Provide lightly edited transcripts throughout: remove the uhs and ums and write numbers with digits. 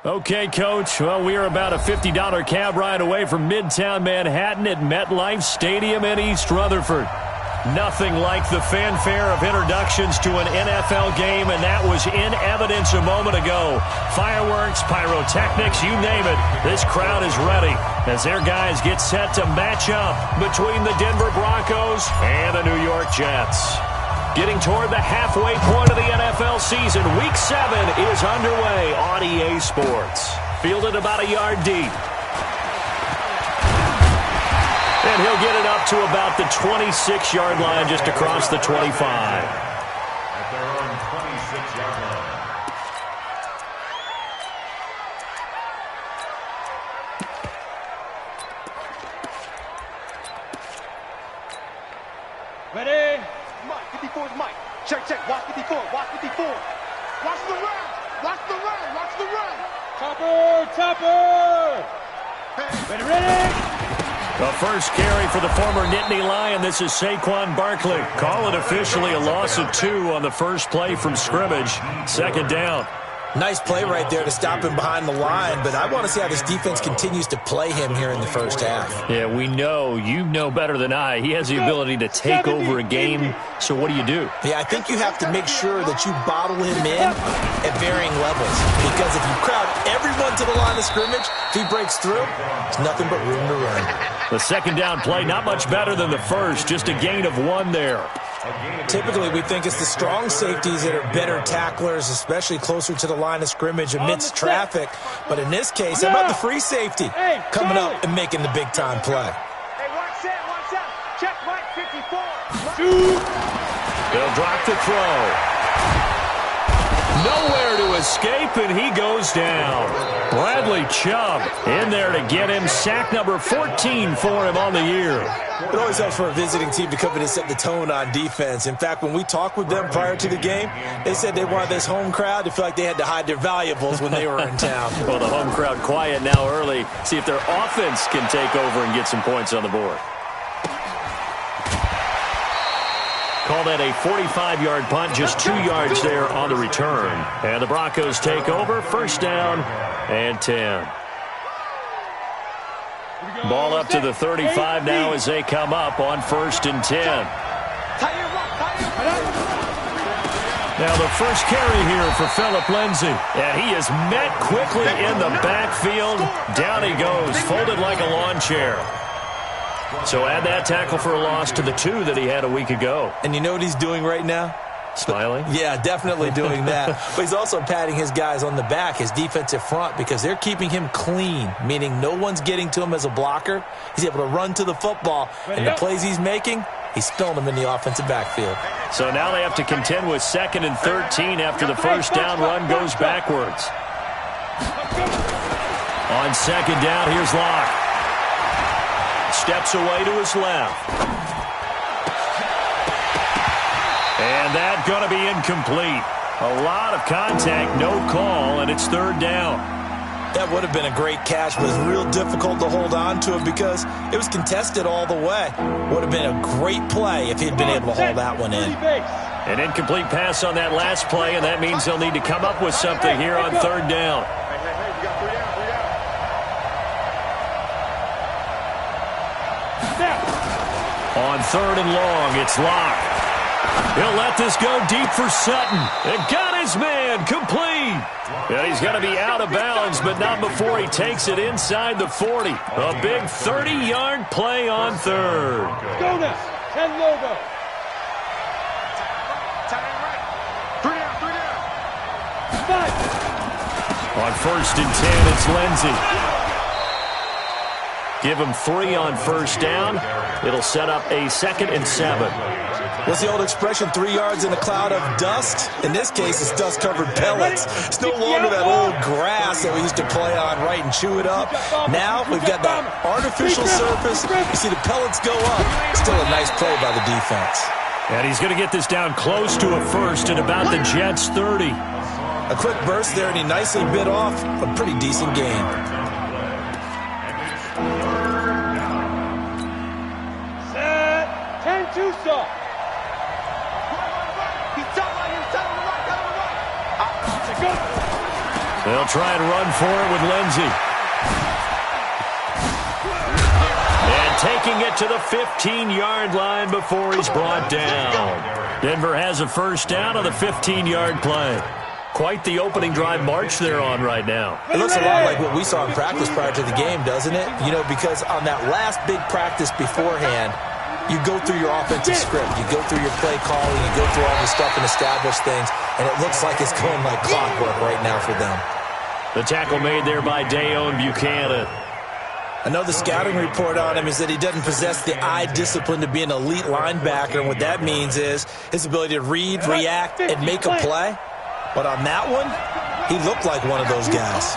Okay, Coach. Well, we are about a $50 cab ride away from Midtown Manhattan at MetLife Stadium in East Rutherford. Nothing like the fanfare of introductions to an NFL game, and that was in evidence a moment ago. Fireworks, pyrotechnics, you name it. This crowd is ready as their guys get set to match up between the Denver Broncos and the New York Jets. Getting toward the halfway point of the NFL season, Week 7 is underway on EA Sports. Fielded about a yard deep. And he'll get it up to about the 26-yard line, just across the 25. At their own 26-yard line. Ready? Mike, 54 is Mike. Check, check. Watch 54. Watch 54. Watch the run. Watch the run. Watch the run. Chopper, chopper. Ready, ready. The first carry for the former Nittany Lion. This is Saquon Barkley. Call it officially a loss of 2 on the first play from scrimmage. Second down. Nice play right there to stop him behind the line, but I want to see how this defense continues to play him here in the first half. Yeah, we know. You know better than I. He has the ability to take over a game, so what do you do? Yeah, I think you have to make sure that you bottle him in at varying levels, because if you crowd everyone to the line of scrimmage, if he breaks through, there's nothing but room to run. The second down play, not much better than the first, just a gain of 1 there. Typically, we think it's the strong safeties that are better tacklers, especially closer to the line of scrimmage amidst traffic. But in this case, how about the free safety coming up and making the big-time play? Hey, watch that. Check Mike 54. They'll drop the throw. Nowhere to escape, and he goes down. Bradley Chubb in there to get him. Sack number 14 for him on the year. It always helps for a visiting team to come in and set the tone on defense. In fact, when we talked with them prior to the game, they said they wanted this home crowd to feel like they had to hide their valuables when they were in town. Well, the home crowd quiet now early. See if their offense can take over and get some points on the board. Call that a 45-yard punt, just 2 yards there on the return. And the Broncos take over, first down and 10. Ball up to the 35 now as they come up on first and 10. Now the first carry here for Phillip Lindsay. And he is met quickly in the backfield. Down he goes, folded like a lawn chair. So add that tackle for a loss to the 2 that he had a week ago. And you know what he's doing right now? Smiling? Yeah, definitely doing that. But he's also patting his guys on the back, his defensive front, because they're keeping him clean, meaning no one's getting to him as a blocker. He's able to run to the football, and the plays he's making, he's spilling them in the offensive backfield. So now they have to contend with 2nd and 13 after the first down run goes backwards. On second down, here's Locke. Steps away to his left. And that's going to be incomplete. A lot of contact, no call, and it's third down. That would have been a great catch, but it was real difficult to hold on to it because it was contested all the way. Would have been a great play if he'd been able to hold that one in. An incomplete pass on that last play, and that means they'll need to come up with something here on third down. On third and long, it's Locke. He'll let this go deep for Sutton. And got his man complete. And he's going to be out of bounds, but not before he takes it inside the 40. A big 30-yard play on third. Go now. 10 logo. On first and 10, it's Lindsay. Give him 3 on first down. It'll set up a 2nd and 7. What's the old expression, 3 yards in a cloud of dust? In this case, it's dust-covered pellets. It's no longer that old grass that we used to play on, right, and chew it up. Now we've got the artificial surface. You see the pellets go up. Still a nice play by the defense. And he's going to get this down close to a first at about the Jets' 30. A quick burst there, and he nicely bit off a pretty decent game. Set. 10-2 stop. They'll try and run for it with Lindsey. And taking it to the 15-yard line before he's brought down. Denver has a first down on the 15-yard play. Quite the opening drive march they're on right now. It looks a lot like what we saw in practice prior to the game, doesn't it? You know, because on that last big practice beforehand, you go through your offensive script. You go through your play calling. You go through all the stuff and establish things. And it looks like it's going like clockwork right now for them. The tackle made there by Dayon Buchanan. I know the scouting report on him is that he doesn't possess the eye discipline to be an elite linebacker. And what that means is his ability to read, react, and make a play. But on that one, he looked like one of those guys.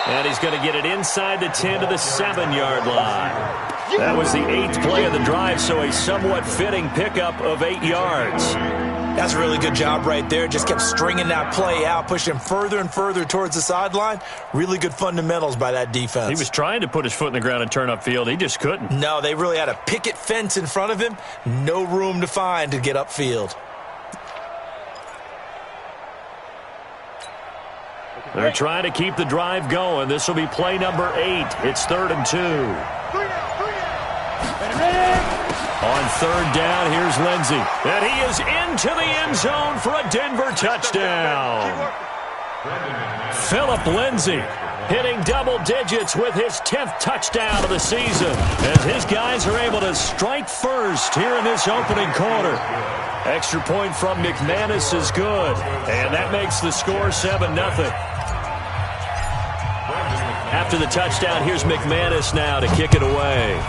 And he's going to get it inside the 10 to the 7-yard line. That was the 8th play of the drive, so a somewhat fitting pickup of 8 yards. That's a really good job right there. Just kept stringing that play out, pushing him further and further towards the sideline. Really good fundamentals by that defense. He was trying to put his foot in the ground and turn upfield. He just couldn't. No, they really had a picket fence in front of him. No room to find to get upfield. They're trying to keep the drive going. This will be play number 8. It's 3rd and 2. On 3rd down, here's Lindsey. And he is into the end zone for a Denver touchdown. Philip Lindsey hitting double digits with his 10th touchdown of the season as his guys are able to strike first here in this opening quarter. Extra point from McManus is good, and that makes the score 7-0. After the touchdown, here's McManus now to kick it away.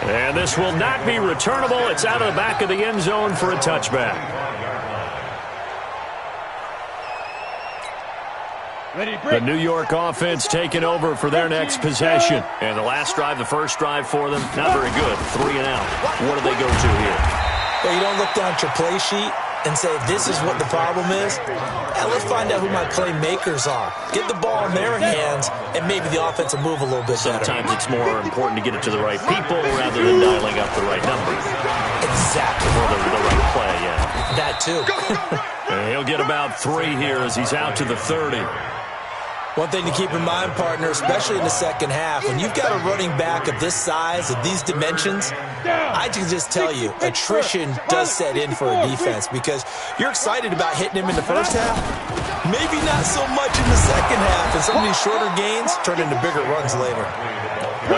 And this will not be returnable. It's out of the back of the end zone for a touchback. The New York offense taking over for their next possession. And the last drive, the first drive for them, not very good. 3 and out. What do they go to here? Well, you don't look down at your play sheet and say, this is what the problem is. And let's find out who my playmakers are. Get the ball in their hands, and maybe the offense will move a little bit better. Sometimes it's more important to get it to the right people rather than dialing up the right number. Exactly. Or the right play, yeah. That too. And he'll get about 3 here as he's out to the 30. One thing to keep in mind, partner, especially in the second half, when you've got a running back of this size, of these dimensions, I can just tell you, attrition does set in for a defense because you're excited about hitting him in the first half, maybe not so much in the second half, and some of these shorter gains turn into bigger runs later.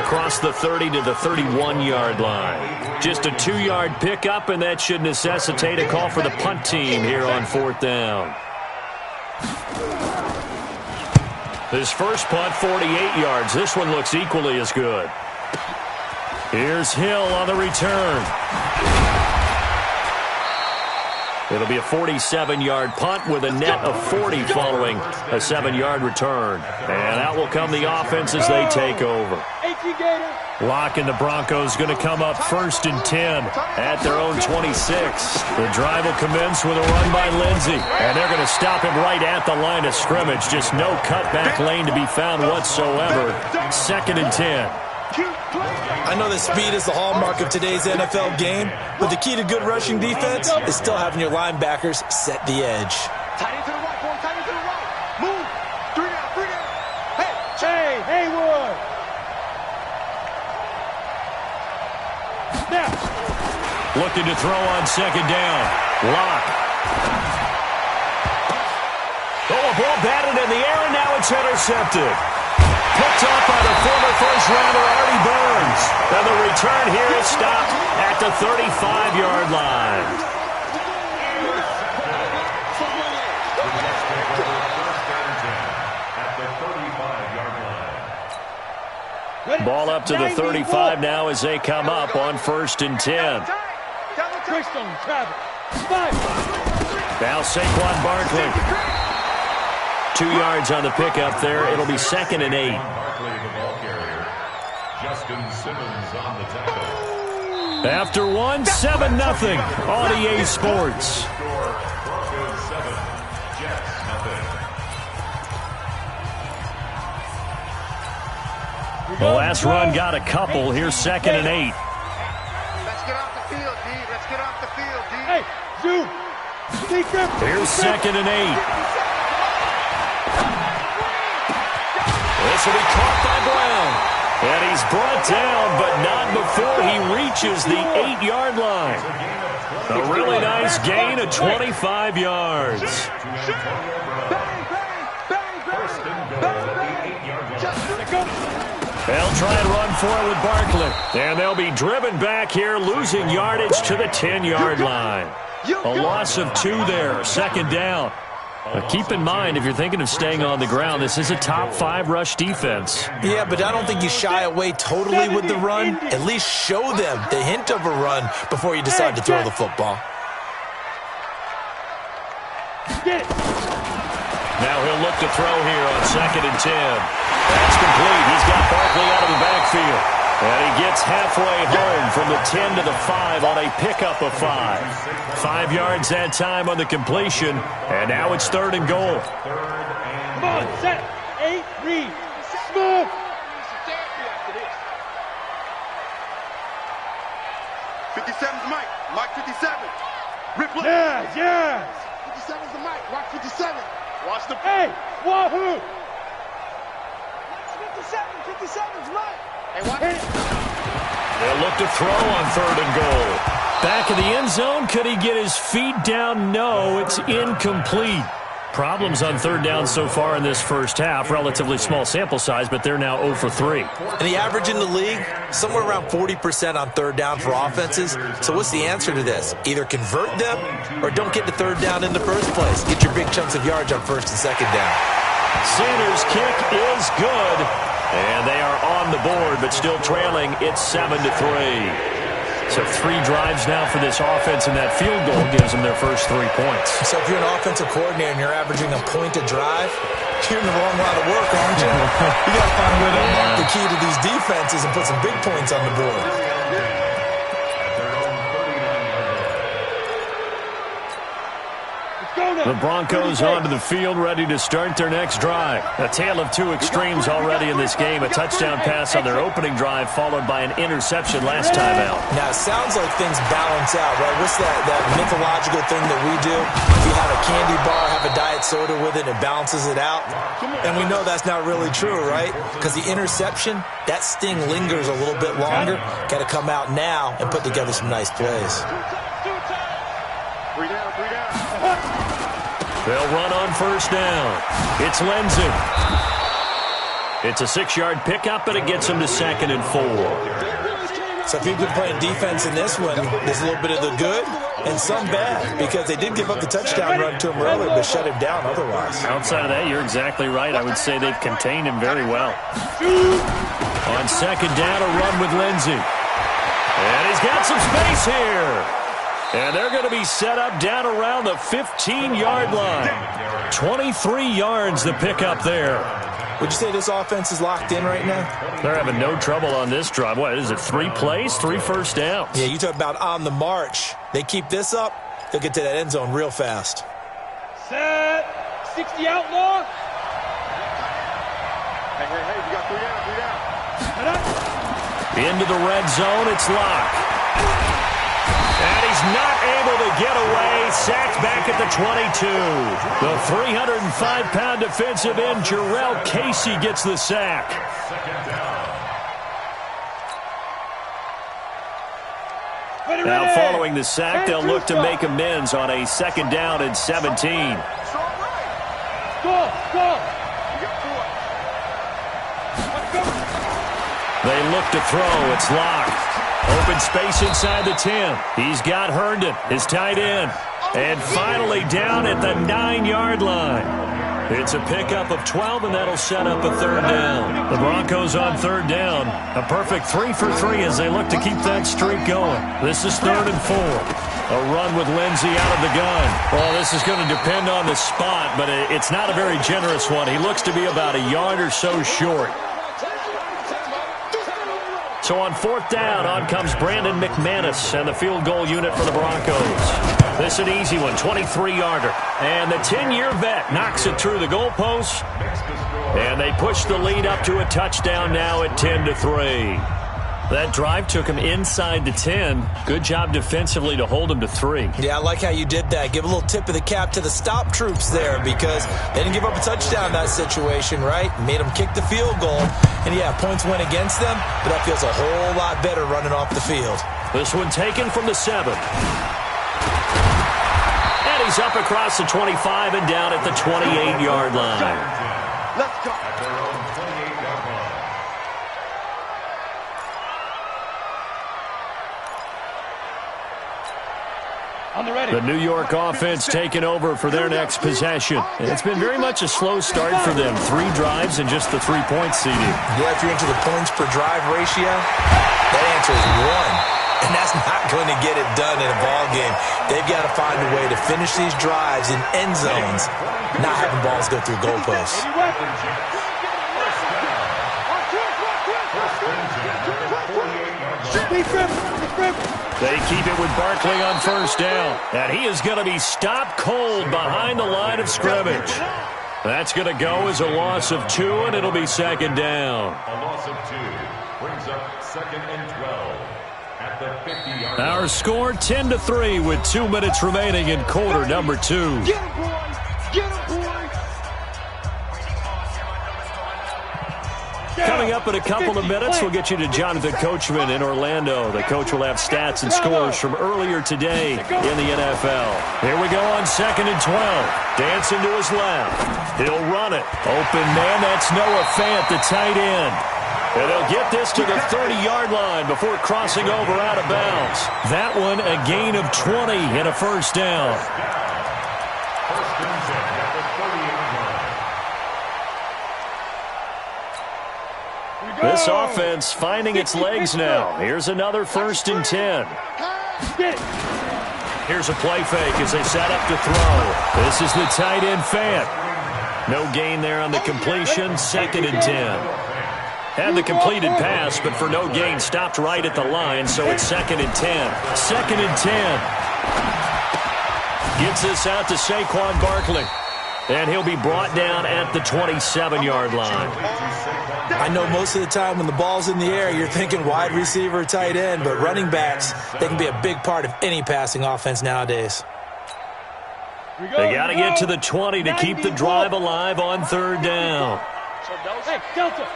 Across the 30 to the 31-yard line. Just a 2-yard pickup, and that should necessitate a call for the punt team here on 4th down. His first punt, 48 yards. This one looks equally as good. Here's Hill on the return. It'll be a 47-yard punt with a net of 40 following a 7-yard return. And out will come the offense as they take over. Lock and the Broncos going to come up 1st and 10 at their own 26. The drive will commence with a run by Lindsey. And they're going to stop him right at the line of scrimmage. Just no cutback lane to be found whatsoever. 2nd and 10. I know that speed is the hallmark of today's NFL game, but the key to good rushing defense is still having your linebackers set the edge. Tight end to the right, boy. Tight end to the right. Move. 3 down. Hey, Haywood. Now. Looking to throw on 2nd down. Lock. Oh, a ball batted in the air, and now it's intercepted. Picked up by the former first-rounder Artie Burns. And the return here is stopped at the 35-yard line. Ball up to the 35 now as they come up on 1st and 10. Now Saquon Barkley. 2 yards on the pickup there. It'll be 2nd and 8. After one, 7-0 on EA Sports. The last run got a couple. Here's 2nd and 8. Let's get off the field, D. Let's get off the field, D. Hey, Zoom. Here's 2nd and 8. This will be caught by Brown. And he's brought down, but not before he reaches the 8-yard line. A really nice gain of 25 yards. They'll try and run for it with Barkley. And they'll be driven back here, losing yardage to the 10-yard line. A loss of 2 there, 2nd down. Keep in mind, if you're thinking of staying on the ground, this is a top 5 rush defense. Yeah, but I don't think you shy away totally with the run. At least show them the hint of a run before you decide to throw the football. Now he'll look to throw here on 2nd and 10. That's complete. He's got Barkley out of the backfield. And he gets halfway home from the 10 to the 5 on a pickup of 5. 5 yards that time on the completion. And now it's 3rd and goal. Come on, set. 8, read. Smooth. 57's Mike. Mike 57. Ripple. Yes. 57's the Mike. Watch 57. Watch the... Hey, wahoo. 57's Mike. Hey, watch it. They'll look to throw on 3rd and goal. Back in the end zone. Could he get his feet down? No, it's incomplete. Problems on 3rd down so far in this first half. Relatively small sample size, but they're now 0 for 3. And the average in the league, somewhere around 40% on 3rd down for offenses. So what's the answer to this? Either convert them or don't get to 3rd down in the first place. Get your big chunks of yards on 1st and 2nd down. Sanders' kick is good. And they are on the board, but still trailing. It's 7-3. So 3 drives now for this offense, and that field goal gives them their first 3 points. So if you're an offensive coordinator and you're averaging a point a drive, you're in the wrong line of work, aren't you? You got to find a way to unlock the key to these defenses and put some big points on the board. The Broncos onto the field, ready to start their next drive. A tale of 2 extremes already in this game. A touchdown pass on their opening drive, followed by an interception last time out. Now, it sounds like things balance out, right? What's that mythological thing that we do? If you have a candy bar, have a diet soda with it, it balances it out. And we know that's not really true, right? Because the interception, that sting lingers a little bit longer. Got to come out now and put together some nice plays. 3 down. They'll run on 1st down. It's Lindsey. It's a 6-yard pickup, but it gets him to 2nd and 4. So if you've been playing defense in this one, there's a little bit of the good and some bad, because they did give up the touchdown run to him earlier, but shut him down otherwise. Outside of that, you're exactly right. I would say they've contained him very well. On 2nd down, a run with Lindsey. And he's got some space here. And they're going to be set up down around the 15-yard line. 23 yards the pickup there. Would you say this offense is locked in right now? They're having no trouble on this drive. What is it, 3 plays, 3 first downs? Yeah, you talk about on the march. They keep this up, they'll get to that end zone real fast. Set. 60 outlaw. Hey, we got 3 down. Into the red zone, it's Locke. And he's not able to get away. Sacked back at the 22. The 305-pound defensive end, Jarrell Casey, gets the sack. Now following the sack, they'll look to make amends on a 2nd down and 17. They look to throw. It's Locke. Open space inside the 10. He's got Herndon, his tight end. And finally down at the 9-yard line. It's a pickup of 12, and that'll set up a 3rd down. The Broncos on 3rd down. A perfect 3 for 3 as they look to keep that streak going. This is 3rd and 4. A run with Lindsey out of the gun. Well, this is going to depend on the spot, but it's not a very generous one. He looks to be about a yard or so short. So on 4th down, on comes Brandon McManus and the field goal unit for the Broncos. This is an easy one, 23-yarder. And the 10-year vet knocks it through the goalpost. And they push the lead up to a touchdown now at 10-3. That drive took him inside the 10. Good job defensively to hold him to 3. Yeah, I like how you did that. Give a little tip of the cap to the stop troops there because they didn't give up a touchdown in that situation, right? Made them kick the field goal. And, yeah, points went against them, but that feels a whole lot better running off the field. This one taken from the 7. And he's up across the 25 and down at the 28-yard line. Let's go. At their own 28-yard line. The New York offense taking over for their next possession. And it's been very much a slow start for them. 3 drives and just the 3-point seeding. Yeah, if you're into the points per drive ratio, that answer is 1. And that's not going to get it done in a ball game. They've got to find a way to finish these drives in end zones, not having balls go through goalposts. They keep it with Barkley on first down. And he is going to be stopped cold behind the line of scrimmage. That's going to go as a loss of 2, and it'll be second down. A loss of 2 brings up 2nd and 12 at the 50-yard line. Our score 10-3 with 2 minutes remaining in quarter number 2. Get him, boys. Get him, boys. Coming up in a couple of minutes, we'll get you to Jonathan Coachman in Orlando. The coach will have stats and scores from earlier today in the NFL. Here we go on 2nd and 12. Dancing to his left. He'll run it. Open man, that's Noah Fant, the tight end. And they'll get this to the 30-yard line before crossing over out of bounds. That one, a gain of 20 and a first down. First and 10 at the 30-yard line. This offense finding its legs now. Here's another 1st and 10. Here's a play fake as they set up to throw. This is the tight end Fant. No gain there on the completion. 2nd and 10. Had the completed pass, but for no gain, stopped right at the line, so it's 2nd and 10. 2nd and 10. Gets this out to Saquon Barkley. And he'll be brought down at the 27-yard line. I know most of the time when the ball's in the air, you're thinking wide receiver, tight end, but running backs, they can be a big part of any passing offense nowadays. They got to get to the 20 to keep the drive alive on 3rd down. Hey, Delta.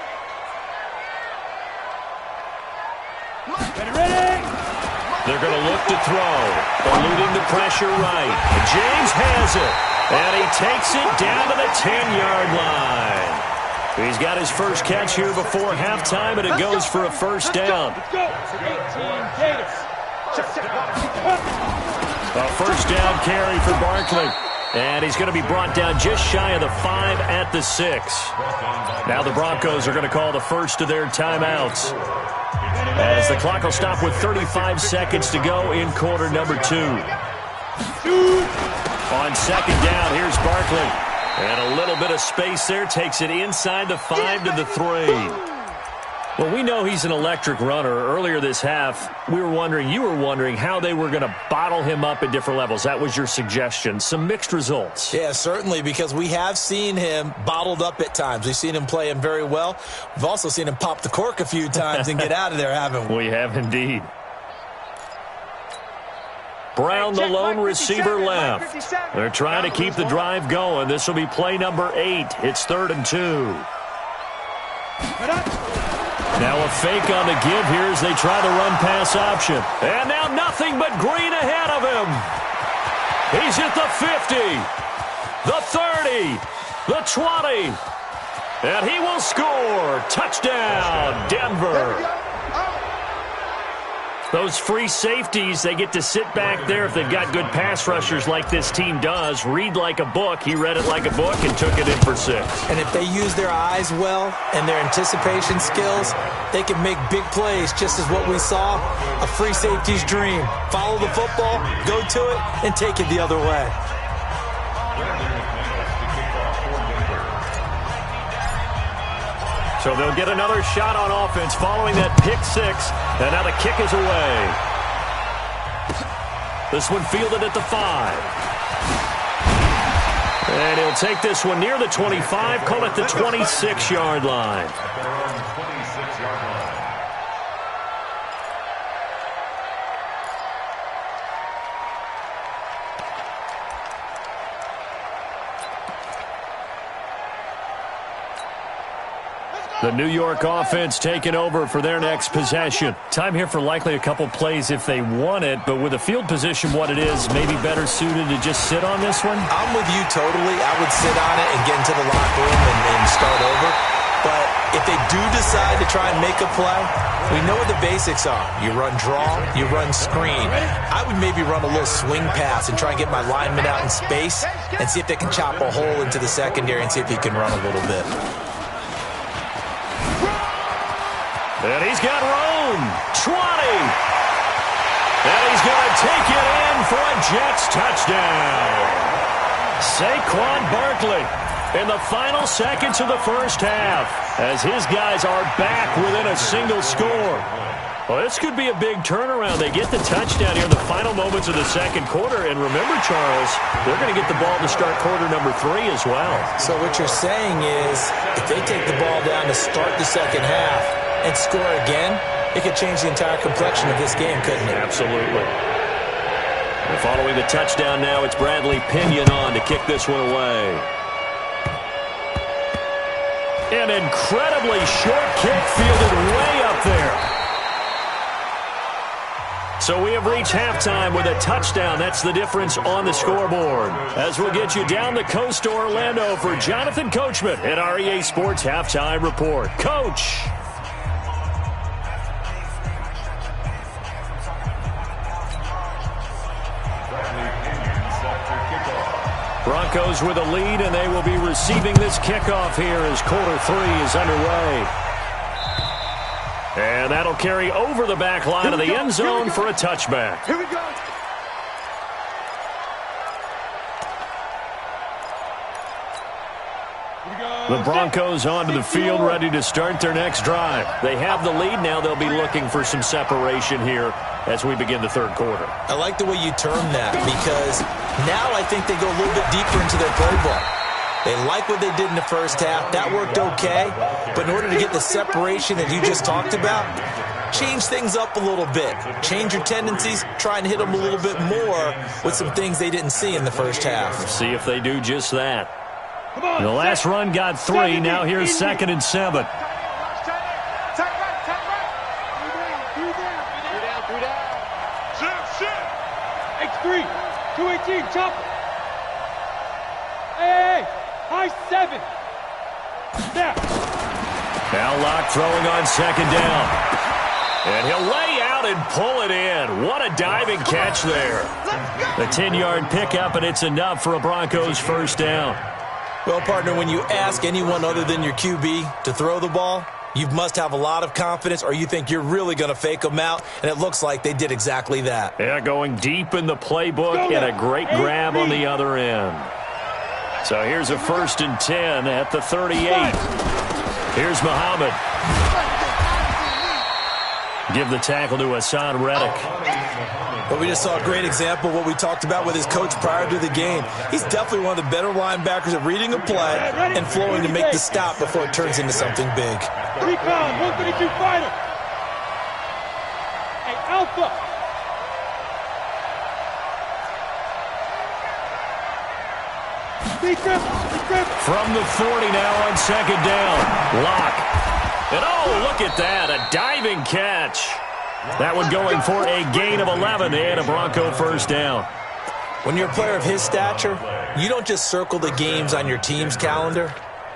They're going to look to throw, eluding the pressure right. James has it, and he takes it down to the 10-yard line. He's got his first catch here before halftime, and it goes for a first down. A first down carry for Barkley. And he's going to be brought down just shy of the 5 at the 6. Now the Broncos are going to call the first of their timeouts, as the clock will stop with 35 seconds to go in quarter number 2. On 2nd down, here's Barkley. And a little bit of space there, takes it inside the 5 to the 3. Well, we know he's an electric runner. Earlier this half, you were wondering how they were going to bottle him up at different levels. That was your suggestion. Some mixed results. Yeah, certainly, because we have seen him bottled up at times. We've seen him play him very well. We've also seen him pop the cork a few times and get out of there, haven't we? We have indeed. Brown, the lone receiver, left. They're trying to keep the drive going. This will be play number 8. It's 3rd and 2. Now a fake on the give here as they try the run-pass option. And now nothing but green ahead of him. He's at the 50, the 30, the 20. And he will score. Touchdown, Denver. Those free safeties, they get to sit back there if they've got good pass rushers like this team does. Read like a book. He read it like a book and took it in for 6. And if they use their eyes well and their anticipation skills, they can make big plays, just as what we saw, a free safety's dream. Follow the football, go to it, and take it the other way. So they'll get another shot on offense following that pick 6. And now the kick is away. This one fielded at the 5. And he'll take this one near the 25, call it the 26-yard line. At their own 26-yard line. The New York offense taking over for their next possession. Time here for likely a couple plays if they want it, but with the field position what it is, maybe better suited to just sit on this one? I'm with you totally. I would sit on it and get into the locker room and start over. But if they do decide to try and make a play, we know what the basics are. You run draw, you run screen. I would maybe run a little swing pass and try and get my lineman out in space and see if they can chop a hole into the secondary and see if he can run a little bit. And he's got room. 20. And he's going to take it in for a Jets touchdown. Saquon Barkley in the final seconds of the first half as his guys are back within a single score. Well, this could be a big turnaround. They get the touchdown here in the final moments of the second quarter. And remember, Charles, they're going to get the ball to start quarter number 3 as well. So what you're saying is if they take the ball down to start the second half and score again, it could change the entire complexion of this game, couldn't it? Absolutely. And following the touchdown now, it's Bradley Pinion on to kick this one away. An incredibly short kick fielded way up there. So we have reached halftime with a touchdown. That's the difference on the scoreboard. As we'll get you down the coast to Orlando for Jonathan Coachman at our EA Sports Halftime Report. Coach. Broncos with a lead, and they will be receiving this kickoff here as quarter 3 is underway. And that'll carry over the back line of the end zone for a touchback. Here we go. The Broncos onto the field, ready to start their next drive. They have the lead now. They'll be looking for some separation here as we begin the third quarter. I like the way you term that because now I think they go a little bit deeper into their playbook. They like what they did in the first half. That worked okay. But in order to get the separation that you just talked about, change things up a little bit. Change your tendencies. Try and hit them a little bit more with some things they didn't see in the first half. See if they do just that. The last run got 3. Now here's 2nd and 7. X3, 218, chopper. Hey, high 7. Snap. Now Locke throwing on 2nd down. And he'll lay out and pull it in. What a diving catch there. A 10-yard pickup, and it's enough for a Broncos first down. Well, partner, when you ask anyone other than your QB to throw the ball, you must have a lot of confidence or you think you're really going to fake them out, and it looks like they did exactly that. Yeah, going deep in the playbook and a great grab on the other end. So here's a 1st and 10 at the 38. Here's Muhammad. Give the tackle to Hassan Reddick. But we just saw a great example of what we talked about with his coach prior to the game. He's definitely one of the better linebackers at reading a play and flowing to make the stop before it turns into something big. 3 pound, 132 fighter. Hey, Alpha. From the 40 now on 2nd down. Locke. And oh, look at that, a diving catch. That one going for a gain of 11 and a Bronco first down. When you're a player of his stature, you don't just circle the games on your team's calendar.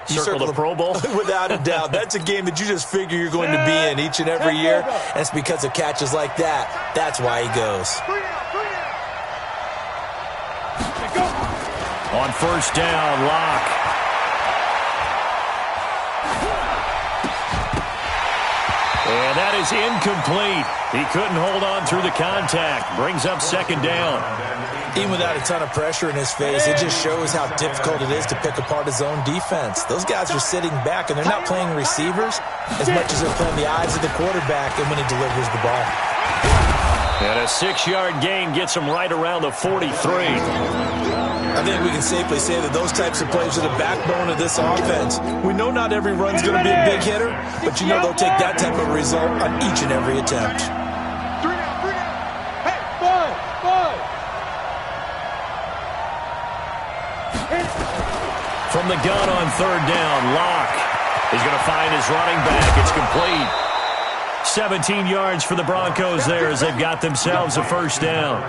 You circle the Pro Bowl? Without a doubt. That's a game that you just figure you're going to be in each and every year. And it's because of catches like that. That's why he goes. On first down, Locke. And that is incomplete. He couldn't hold on through the contact. Brings up 2nd down. Even without a ton of pressure in his face, it just shows how difficult it is to pick apart his own defense. Those guys are sitting back, and they're not playing receivers as much as they're playing the eyes of the quarterback and when he delivers the ball. And a 6-yard gain gets him right around the 43. I think we can safely say that those types of plays are the backbone of this offense. We know not every run's going to be a big hitter, but you know they'll take that type of result on each and every attempt. From the gun on 3rd down, Locke is going to find his running back. It's complete. 17 yards for the Broncos there as they've got themselves a 1st down.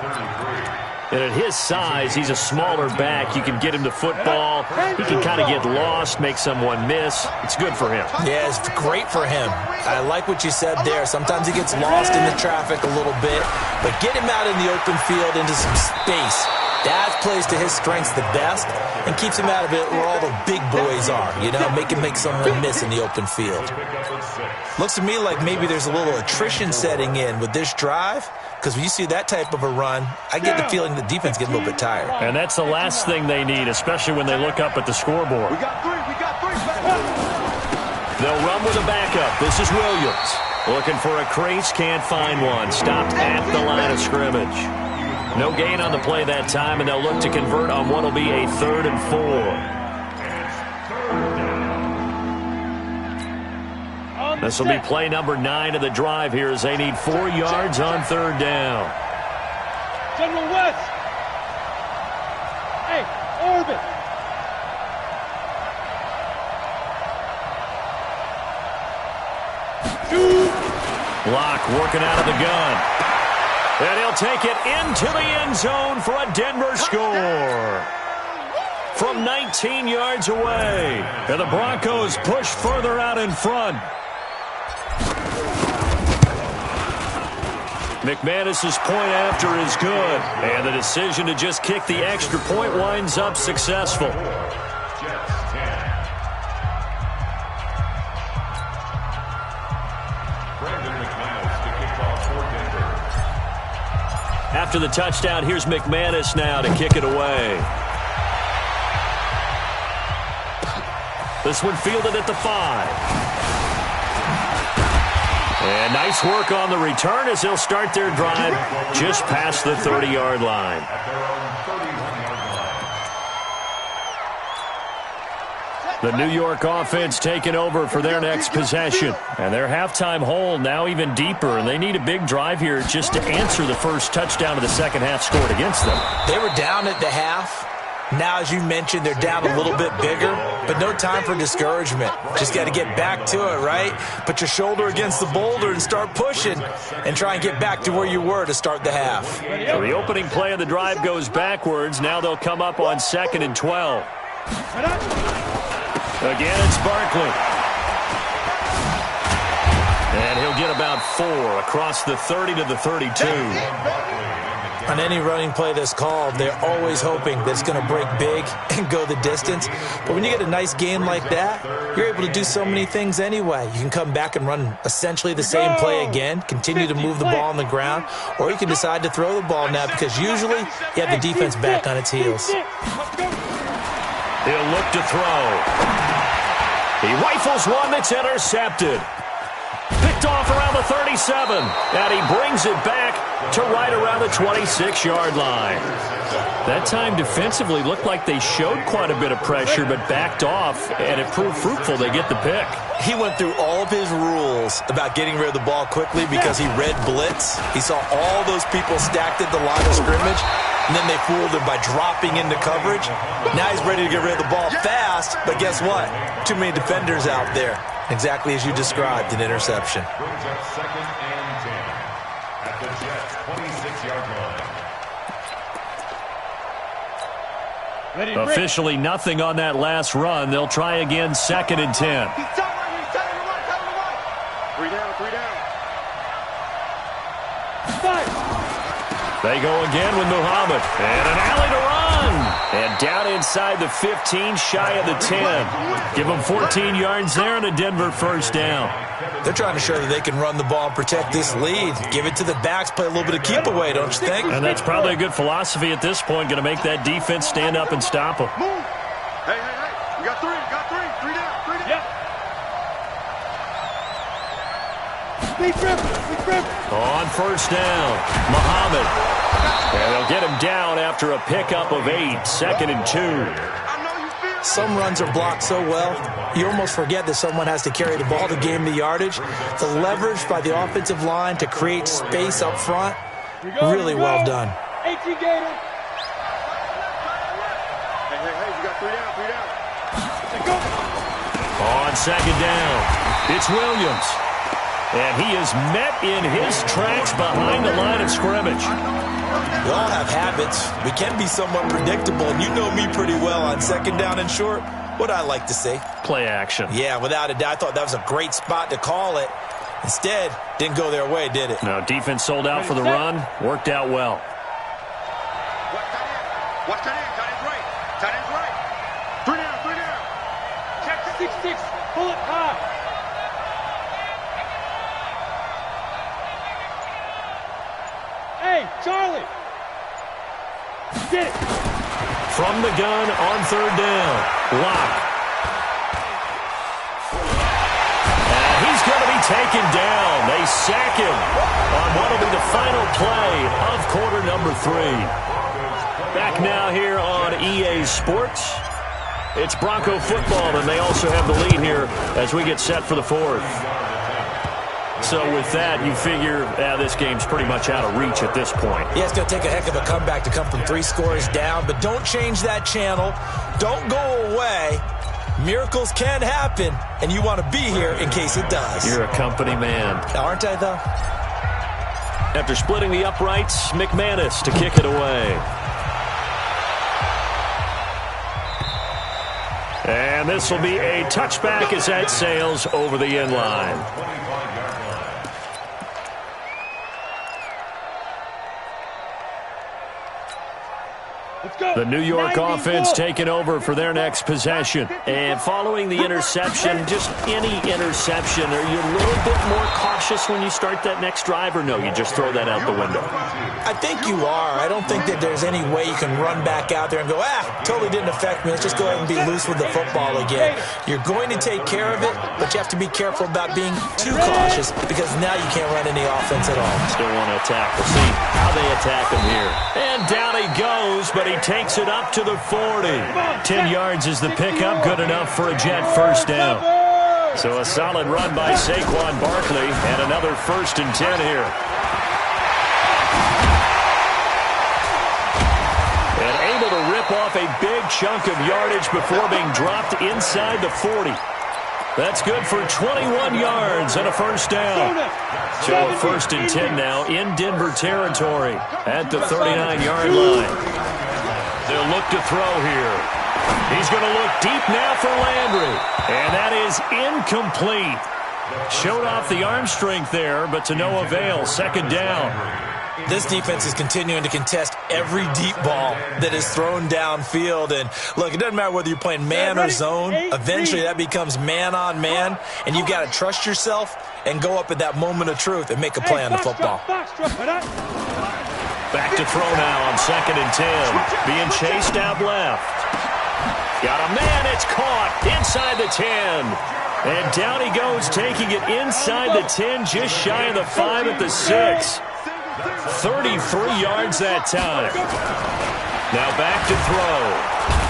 And at his size, he's a smaller back. You can get him to football. He can kind of get lost, make someone miss. It's good for him. Yeah, it's great for him. I like what you said there. Sometimes he gets lost in the traffic a little bit, but get him out in the open field into some space. That plays to his strengths the best and keeps him out of it where all the big boys are, you know, make him make someone miss in the open field. Looks to me like maybe there's a little attrition setting in with this drive, because when you see that type of a run, I get the feeling the defense gets a little bit tired. And that's the last thing they need, especially when they look up at the scoreboard. We got three. They'll run with a backup. This is Williams. Looking for a crease, can't find one. Stopped at the line of scrimmage. No gain on the play that time, and they'll look to convert on what will be a 3rd and 4. This will be play number 9 of the drive here as they need 4 yards on 3rd down. General West. Hey, orbit. Locke working out of the gun. And he'll take it into the end zone for a Denver score. From 19 yards away. And the Broncos push further out in front. McManus's point after is good. And the decision to just kick the extra point winds up successful. After the touchdown, here's McManus now to kick it away. This one fielded at the 5. And nice work on the return as they'll start their drive just past the 30-yard line. The New York offense taking over for their next possession. And their halftime hole now even deeper, and they need a big drive here just to answer the first touchdown of the second half scored against them. They were down at the half. Now, as you mentioned, they're down a little bit bigger, but no time for discouragement. Just got to get back to it, right? Put your shoulder against the boulder and start pushing and try and get back to where you were to start the half. So the opening play of the drive goes backwards. Now they'll come up on 2nd and 12. Again, it's Barkley. And he'll get about 4 across the 30 to the 32. On any running play that's called, they're always hoping that it's going to break big and go the distance. But when you get a nice game like that, you're able to do so many things anyway. You can come back and run essentially the same play again, continue to move the ball on the ground, or you can decide to throw the ball now because usually you have the defense back on its heels. He'll look to throw. He rifles one that's intercepted. Picked off around the 37, and he brings it back to right around the 26-yard line. That time defensively looked like they showed quite a bit of pressure, but backed off, and it proved fruitful. They get the pick. He went through all of his rules about getting rid of the ball quickly because he read blitz. He saw all those people stacked at the line of scrimmage, and then they fooled him by dropping into coverage. Now he's ready to get rid of the ball fast, but guess what? Too many defenders out there. Exactly as you described, an interception. Brings up 2nd and 10 at the Jets' 26-yard line. Officially nothing on that last run. They'll try again 2nd and 10. He's telling him to run. 3 down. They go again with Muhammad. And an alley to run. And down inside the 15, shy of the 10. Give them 14 yards there and a Denver 1st down. They're trying to show that they can run the ball and protect this lead. Give it to the backs, play a little bit of keep away, don't you think? And that's probably a good philosophy at this point. Going to make that defense stand up and stop them. Move. Hey. We got 3 down. 3 down. On first down, Muhammad. And they'll get him down after a pickup of 8, 2nd and 2. Some runs are blocked so well, you almost forget that someone has to carry the ball to gain the yardage. The leverage by the offensive line to create space up front, really well done. 18 Gator. Hey, you got 3 down. Let's go. On 2nd down, it's Williams. And he is met in his tracks behind the line of scrimmage. We all have habits. We can be somewhat predictable, and you know me pretty well on 2nd down and short. What I like to say? Play action. Yeah, without a doubt. I thought that was a great spot to call it. Instead, didn't go their way, did it? No, defense sold out for the run. Worked out well. Watch tight end. Tight end's right. Tight end's right. 3 down. Check 6-6. Pull it high. Hey, Charlie. Get it. From the gun on 3rd down. Lock. And he's going to be taken down. They sack him on what will be the final play of quarter number 3. Back now here on EA Sports. It's Bronco football, and they also have the lead here as we get set for the 4th. So with that, you figure this game's pretty much out of reach at this point. Yeah, it's going to take a heck of a comeback to come from 3 scores down, but don't change that channel. Don't go away. Miracles can happen, and you want to be here in case it does. You're a company man. Aren't I, though? After splitting the uprights, McManus to kick it away. And this will be a touchback as that sails over the end line. The New York offense taking over for their next possession. And following the interception, just any interception, are you a little bit more cautious when you start that next drive, or no, you just throw that out the window? I think you are. I don't think that there's any way you can run back out there and go, totally didn't affect me. Let's just go ahead and be loose with the football again. You're going to take care of it, but you have to be careful about being too cautious because now you can't run any offense at all. Still want to attack. We'll see how they attack him here. And down he goes, but he takes it up to the 40. 10 yards is the pickup, good enough for a Jet first down. So a solid run by Saquon Barkley, and another 1st and 10 here. And able to rip off a big chunk of yardage before being dropped inside the 40. That's good for 21 yards and a first down. So a 1st and 10 now in Denver territory at the 39-yard line. They'll look to throw here. He's going to look deep now for Landry. And that is incomplete. Showed off the arm strength there, but to no avail. 2nd down. This defense is continuing to contest every deep ball that is thrown downfield. And look, it doesn't matter whether you're playing man or zone. Eventually that becomes man on man. And you've got to trust yourself and go up at that moment of truth and make a play on the football. Back to throw now on 2nd and 10. Being chased out left. Got a man, it's caught inside the 10. And down he goes, taking it inside the 10, just shy of the 5 at the 6. 33 yards that time. Now back to throw.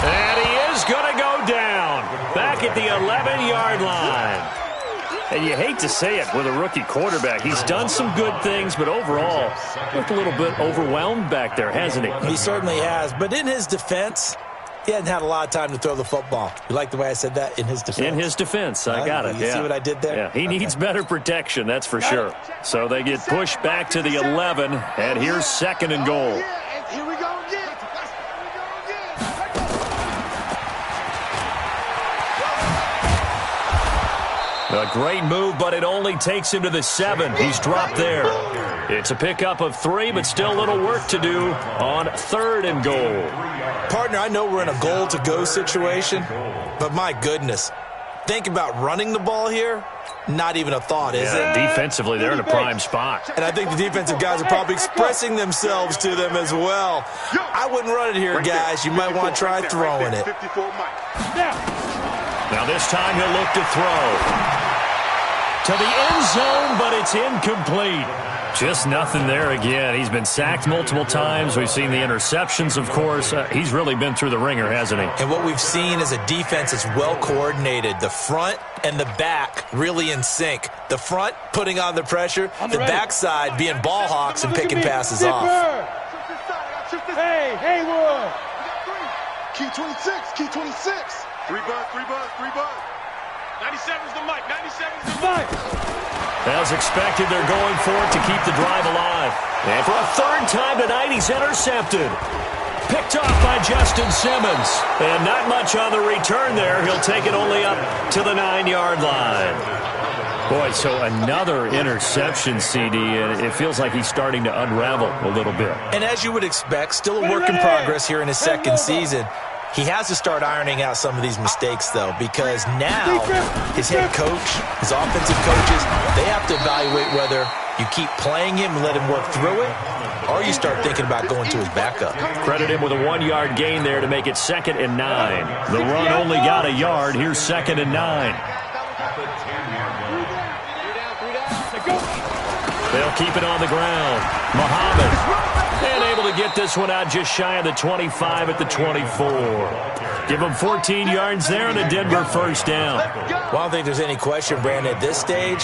And he is going to go down. Back at the 11-yard line. And you hate to say it with a rookie quarterback. He's done some good things, but overall, looked a little bit overwhelmed back there, hasn't he? He certainly has. But in his defense, he hadn't had a lot of time to throw the football. You like the way I said that? In his defense? In his defense. I got it. You see what I did there? Yeah, he needs better protection, that's for sure. So they get pushed back to the 11, and here's 2nd and goal. Here we go again. A great move, but it only takes him to the 7. He's dropped there. It's a pickup of 3, but still a little work to do on 3rd and goal. Partner, I know we're in a goal-to-go situation, but my goodness, think about running the ball here. Not even a thought, is it? Defensively, they're in a prime spot. And I think the defensive guys are probably expressing themselves to them as well. I wouldn't run it here, guys. You might want to try throwing it. Now this time he'll look to throw. To the end zone, but it's incomplete. Just nothing there again. He's been sacked multiple times. We've seen the interceptions, of course. He's really been through the ringer, hasn't he? And what we've seen is a defense that's well coordinated. The front and the back really in sync. The front putting on the pressure, the backside being ball hawks and picking passes off. Hey, Haywood! Key 26, key 26. 3 bucks, 3 bucks, 3 bucks. 97's the mic, 97's the mic. As expected, they're going for it to keep the drive alive. And for a third time tonight, he's intercepted. Picked off by Justin Simmons. And not much on the return there. He'll take it only up to the 9-yard line. Boy, so another interception, CD, and it feels like he's starting to unravel a little bit. And as you would expect, still a work in progress here in his second season. He has to start ironing out some of these mistakes, though, because now his head coach, his offensive coaches, they have to evaluate whether you keep playing him and let him work through it, or you start thinking about going to his backup. Credit him with a 1-yard gain there to make it 2nd and 9. The run only got a yard. Here's 2nd and 9. They'll keep it on the ground. Muhammad. And able to get this one out just shy of the 25 at the 24. Give them 14 yards there and a Denver first down. Well, I don't think there's any question, Brandon, at this stage,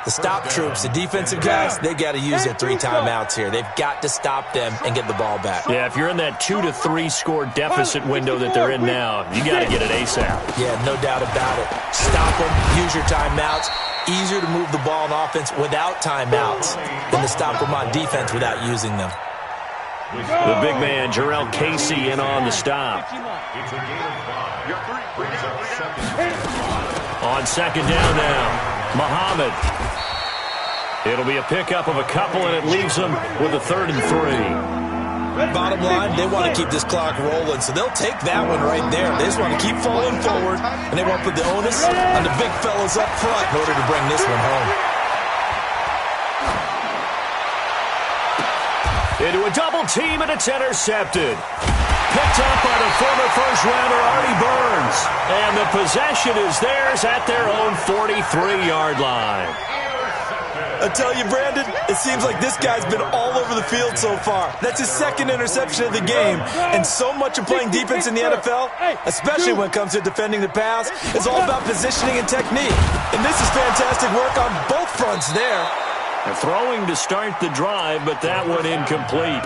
the stop troops, the defensive guys, they've got to use their 3 timeouts here. They've got to stop them and get the ball back. Yeah, if you're in that 2 to 3 score deficit window that they're in now, you got to get it ASAP. Yeah, no doubt about it. Stop them, use your timeouts. Easier to move the ball on offense without timeouts than to stop them on defense without using them. The big man, Jarrell Casey, in on the stop. On 2nd down now, Muhammad. It'll be a pickup of a couple, and it leaves them with a 3rd and 3. Bottom line, they want to keep this clock rolling, so they'll take that one right there. They just want to keep falling forward, and they want to put the onus on the big fellas up front in order to bring this one home. Into a double team, and it's intercepted. Picked up by the former first-rounder Artie Burns. And the possession is theirs at their own 43-yard line. I tell you, Brandon, it seems like this guy's been all over the field so far. That's his 2nd interception of the game. And so much of playing defense in the NFL, especially when it comes to defending the pass, is all about positioning and technique. And this is fantastic work on both fronts there. Throwing to start the drive, but that one incomplete.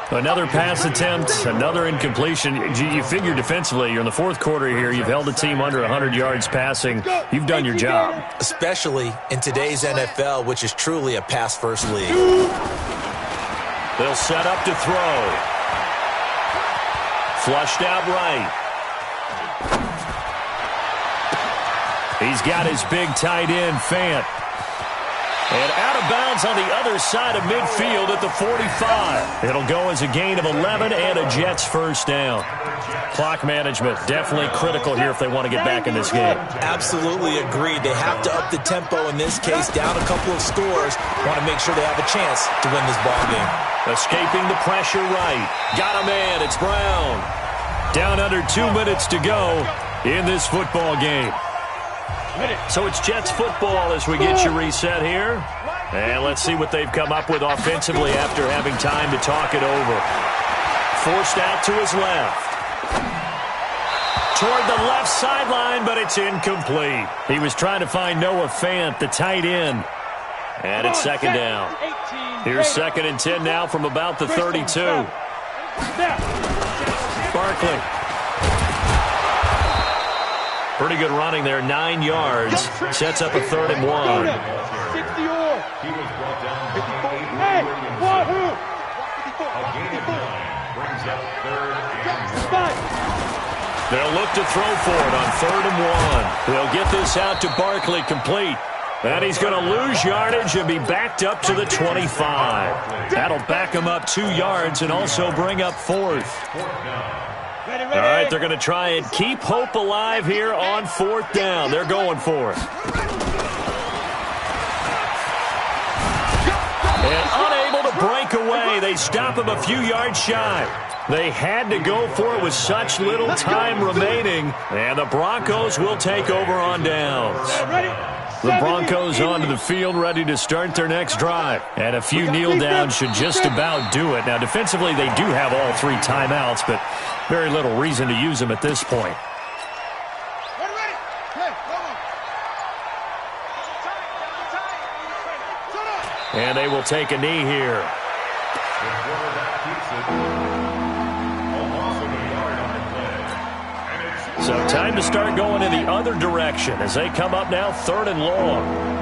Another pass attempt, another incompletion. You figure defensively, you're in the 4th quarter here. You've held a team under 100 yards passing. You've done your job. Especially in today's NFL, which is truly a pass-first league. They'll set up to throw. Flushed out right. He's got his big tight end, Fant. And out of bounds on the other side of midfield at the 45. It'll go as a gain of 11 and a Jets first down. Clock management definitely critical here if they want to get back in this game. Absolutely agreed. They have to up the tempo in this case, down a couple of scores. Want to make sure they have a chance to win this ball game. Escaping the pressure right. Got a man. It's Brown. Down under 2 minutes to go in this football game. So it's Jets football as we get you reset here. And let's see what they've come up with offensively after having time to talk it over. Forced out to his left. Toward the left sideline, but it's incomplete. He was trying to find Noah Fant, the tight end. And it's 2nd down. Here's 2nd and 10 now from about the 32. Barkley. Pretty good running there, 9 yards. Sets up a 3rd and 1. They'll look to throw for it on 3rd and 1. They'll get this out to Barkley complete. And he's going to lose yardage and be backed up to the 25. That'll back him up 2 yards and also bring up 4th. All right, they're going to try and keep hope alive here on 4th down. They're going for it. And unable to break away, they stop him a few yards shy. They had to go for it with such little time remaining, and the Broncos will take over on downs. The Broncos onto the field, ready to start their next drive. And a few kneel downs should just about do it. Now, defensively, they do have all 3 timeouts, but very little reason to use them at this point. And they will take a knee here. So time to start going in the other direction as they come up now 3rd and long.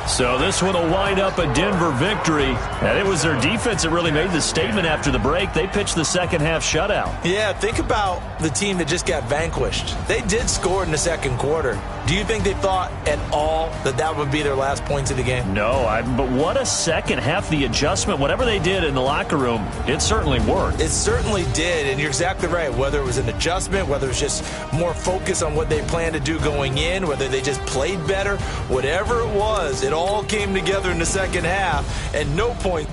So this one will wind up a Denver victory. And it was their defense that really made the statement after the break. They pitched the second-half shutout. Yeah, think about the team that just got vanquished. They did score in the second quarter. Do you think they thought at all that that would be their last points of the game? No, but what a second half. The adjustment, whatever they did in the locker room, it certainly worked. It certainly did, and you're exactly right. Whether it was an adjustment, whether it was just more focus on what they planned to do going in, whether they just played better, whatever it was, it all came together in the second half, and no point